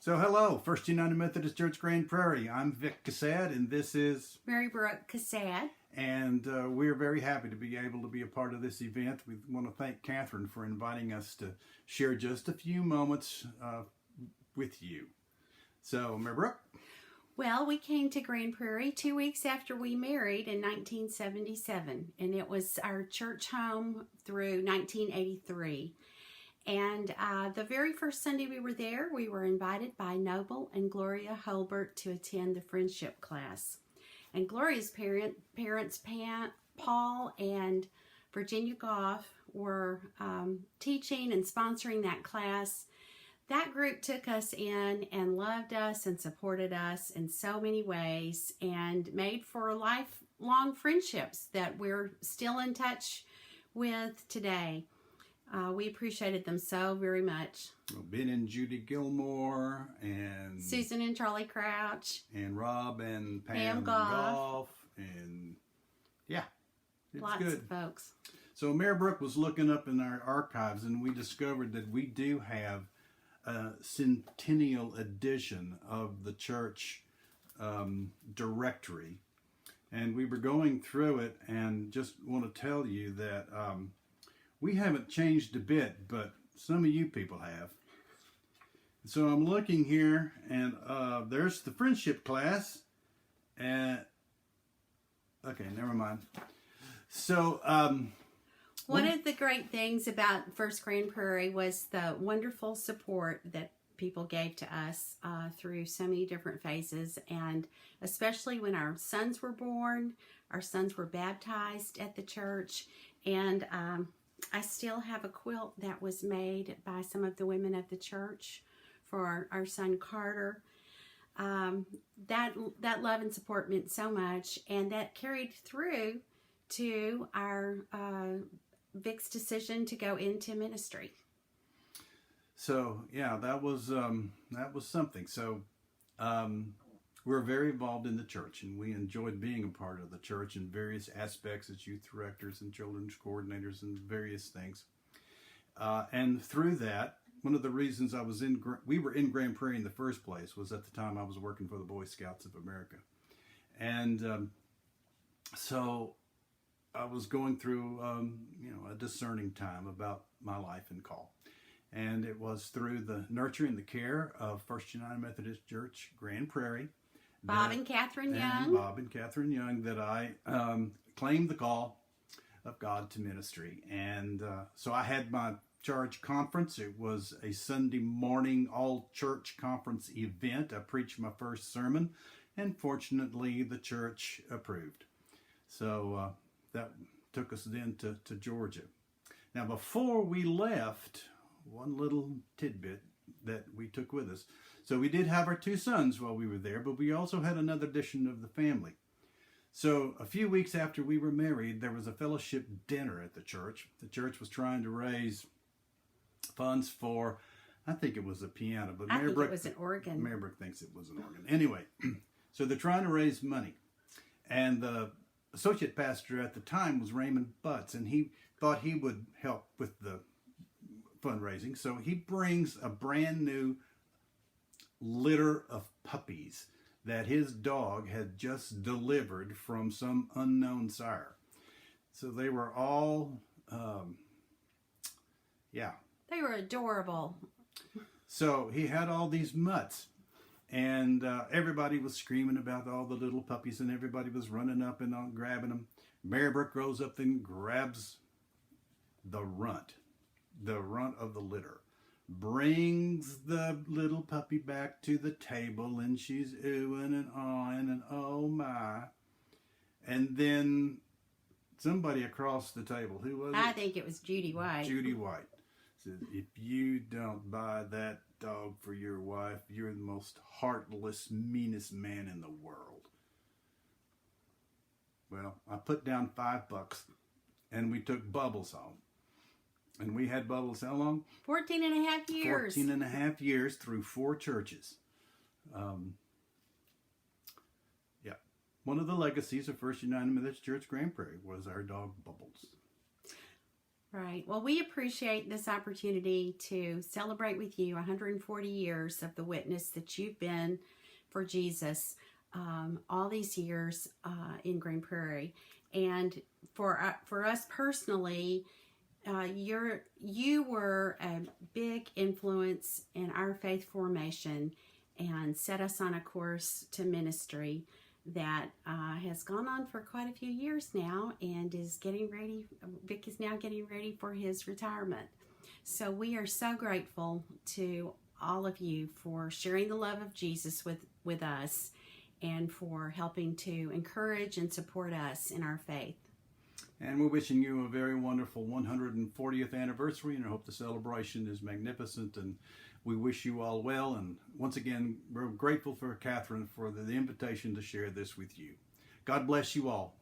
So hello, First United Methodist Church Grand Prairie. I'm Vic Cassad, and this is Mary Brooke Cassad. And we're very happy to be able to be a part of this event. We want to thank Catherine for inviting us to share just a few moments with you. So, Mary Brooke? Well, we came to Grand Prairie 2 weeks after we married in 1977, and it was our church home through 1983. And the very first Sunday we were there, we were invited by Noble and Gloria Holbert to attend the friendship class. And Gloria's parents, Paul and Virginia Goff, were teaching and sponsoring that class. That group took us in and loved us and supported us in so many ways and made for lifelong friendships that we're still in touch with today. We appreciated them so very much. Ben and Judy Gilmore, and Susan and Charlie Crouch, and Rob and Pam Goff, and yeah, it's lots good. of folks. So Mary Brooke was looking up in our archives, and we discovered that we do have a centennial edition of the church directory, and we were going through it, and just want to tell you that we haven't changed a bit, but some of you people have. So I'm looking here, and there's the friendship class, and okay, never mind. So one of the great things about First Grand Prairie was the wonderful support that people gave to us through so many different phases, and especially when our sons were born, our sons were baptized at the church, and I still have a quilt that was made by some of the women of the church for our son Carter. That love and support meant so much, and that carried through to our Vic's decision to go into ministry. So yeah, that was something. So we're very involved in the church, and we enjoyed being a part of the church in various aspects as youth directors and children's coordinators and various things. And through that, one of the reasons we were in Grand Prairie in the first place was at the time I was working for the Boy Scouts of America. And so I was going through a discerning time about my life and call. And it was through the nurture and the care of First United Methodist Church Grand Prairie, Bob and Catherine Young, that I claimed the call of God to ministry. And so I had my charge conference. It was a Sunday morning all-church conference event. I preached my first sermon, and fortunately the church approved. So that took us then to Georgia. Now, before we left, one little tidbit that we took with us. So we did have our two sons while we were there, but we also had another addition of the family. So a few weeks after we were married, there was a fellowship dinner at the church. The church was trying to raise funds for, I think it was a piano, but I think it was an organ. Mary Brooke thinks it was an organ. Anyway, so they're trying to raise money. And the associate pastor at the time was Raymond Butts, and he thought he would help with the fundraising. So he brings a brand new litter of puppies that his dog had just delivered from some unknown sire. So they were all, They were adorable. So he had all these mutts, and everybody was screaming about all the little puppies, and everybody was running up and grabbing them. Mary Brooke goes up and grabs the runt of the litter, brings the little puppy back to the table, and she's oohing and awing and oh my. And then somebody across the table, who was it? I think it was Judy White. Judy White said, "If you don't buy that dog for your wife, you're the most heartless, meanest man in the world." Well, I put down $5, and we took Bubbles home. And we had Bubbles how long? 14 and a half years. 14 and a half years through 4 churches. One of the legacies of First United Methodist Church Grand Prairie was our dog Bubbles. Right. Well, we appreciate this opportunity to celebrate with you 140 years of the witness that you've been for Jesus all these years in Green Prairie. And for us personally, you were a big influence in our faith formation and set us on a course to ministry that has gone on for quite a few years now, and is getting ready. Vic is now getting ready for his retirement. So we are so grateful to all of you for sharing the love of Jesus with us, and for helping to encourage and support us in our faith. And we're wishing you a very wonderful 140th anniversary, and I hope the celebration is magnificent, and we wish you all well. And once again, we're grateful for Catherine for the invitation to share this with you. God bless you all.